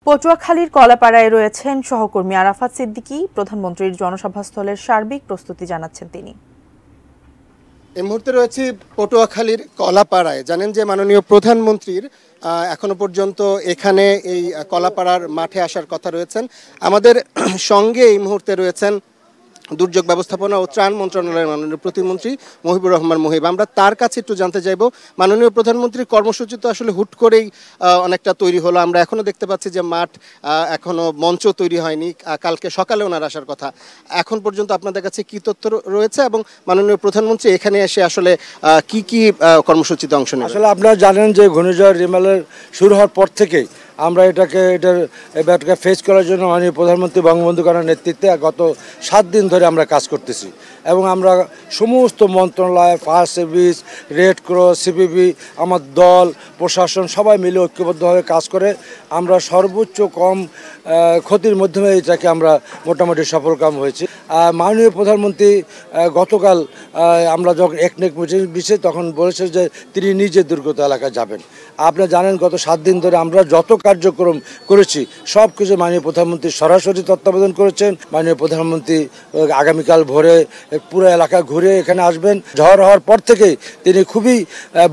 পটুয়াখালীর কলাপাড়ায় রয়েছেন সহকর্মী আরাফাত সিদ্দিকী। প্রধানমন্ত্রীর জনসভাস্থলের সার্বিক প্রস্তুতি জানাচ্ছেন তিনি। এই মুহূর্তে রয়েছে পটুয়াখালীর কলাপাড়ায়। জানেন যে মাননীয় প্রধানমন্ত্রীর এখনো পর্যন্ত এখানে এই কলাপাড়ার মাঠে আসার কথা রয়েছেন। আমাদের সঙ্গে এই মুহূর্তে রয়েছেন দুর্যোগ ব্যবস্থাপনা ও ত্রাণ মন্ত্রণালয়ের মাননীয় প্রতিমন্ত্রী মহিবুর রহমান মহিব। আমরা তার কাছে একটু জানতে চাইব, মাননীয় প্রধানমন্ত্রীর কর্মসূচি তো আসলে হুট করেই অনেকটা তৈরি হলো। আমরা এখনো দেখতে পাচ্ছি যে মাঠ এখনো মঞ্চ তৈরি হয়নি, কালকে সকালে ওনার আসার কথা। এখন পর্যন্ত আপনাদের কাছে কি তথ্য রয়েছে এবং মাননীয় প্রধানমন্ত্রী এখানে এসে আসলে কি কি কর্মসূচিতে অংশ নেবেন? আসলে আপনারা জানেন যে ঘূর্ণিঝড় রিমালের শুরু হওয়ার পর থেকেই আমরা এটাকে ফেস করার জন্য মাননীয় প্রধানমন্ত্রী বঙ্গবন্ধু কন্যার নেতৃত্বে গত 7 দিন ধরে আমরা কাজ করতেছি এবং আমরা সমস্ত মন্ত্রণালয়, fire service, red cross, CPB, আমার দল, প্রশাসন সবাই মিলে ঐক্যবদ্ধভাবে কাজ করে আমরা সর্বোচ্চ কম ক্ষতির মাধ্যমে এটাকে আমরা মোটামুটি সফলকাম হয়েছি। মাননীয় প্রধানমন্ত্রী গতকাল আমরা যখন একনেক মিছিল তখন বলেছে যে তিনি নিজে দুর্গত এলাকায় যাবেন। আপনারা জানেন গত 7 দিন ধরে আমরা যত কার্যক্রম করেছি সব কিছু মাননীয় প্রধানমন্ত্রী সরাসরি তত্ত্বাবধান করেছেন। মাননীয় প্রধানমন্ত্রী আগামীকাল ভোরে পুরো এলাকা ঘুরে এখানে আসবেন। ঝড় হওয়ার পর থেকেই তিনি খুবই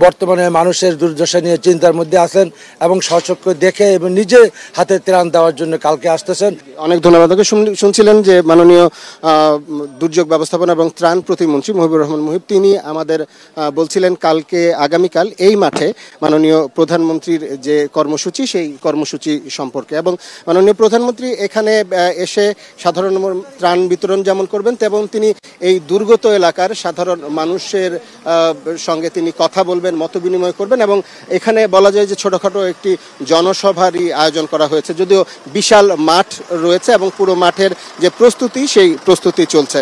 বর্তমানে মানুষের দুর্দশা নিয়ে চিন্তার মধ্যে আছেন এবং সচক্ষে দেখে এবং নিজে হাতে ত্রাণ দেওয়ার জন্য কালকে আসতেছেন। অনেক ধন্যবাদ। শুনছিলেন যে মাননীয় দুর্যোগ ব্যবস্থাপনা এবং ত্রাণ প্রতিমন্ত্রী মহিবুর রহমান মহিব তিনি আমাদের বলছিলেন কালকে আগামীকাল এই মাঠে মাননীয় প্রধানমন্ত্রীর যে কর্মসূচি সেই কর্মসূচি সম্পর্কে, এবং মাননীয় প্রধানমন্ত্রী এখানে এসে সাধারণ ত্রাণ বিতরণ যেমন করবেন তেমন তিনি এই দুর্গত এলাকার সাধারণ মানুষের সঙ্গে তিনি কথা বলবেন, মত বিনিময় করবেন এবং এখানে বলা যায় যে ছোটখাটো একটি জনসভারই আয়োজন করা হয়েছে, যদিও বিশাল মাঠ রয়েছে এবং পুরো মাঠের যে প্রস্তুতি সেই প্রস্তুতি চলছে।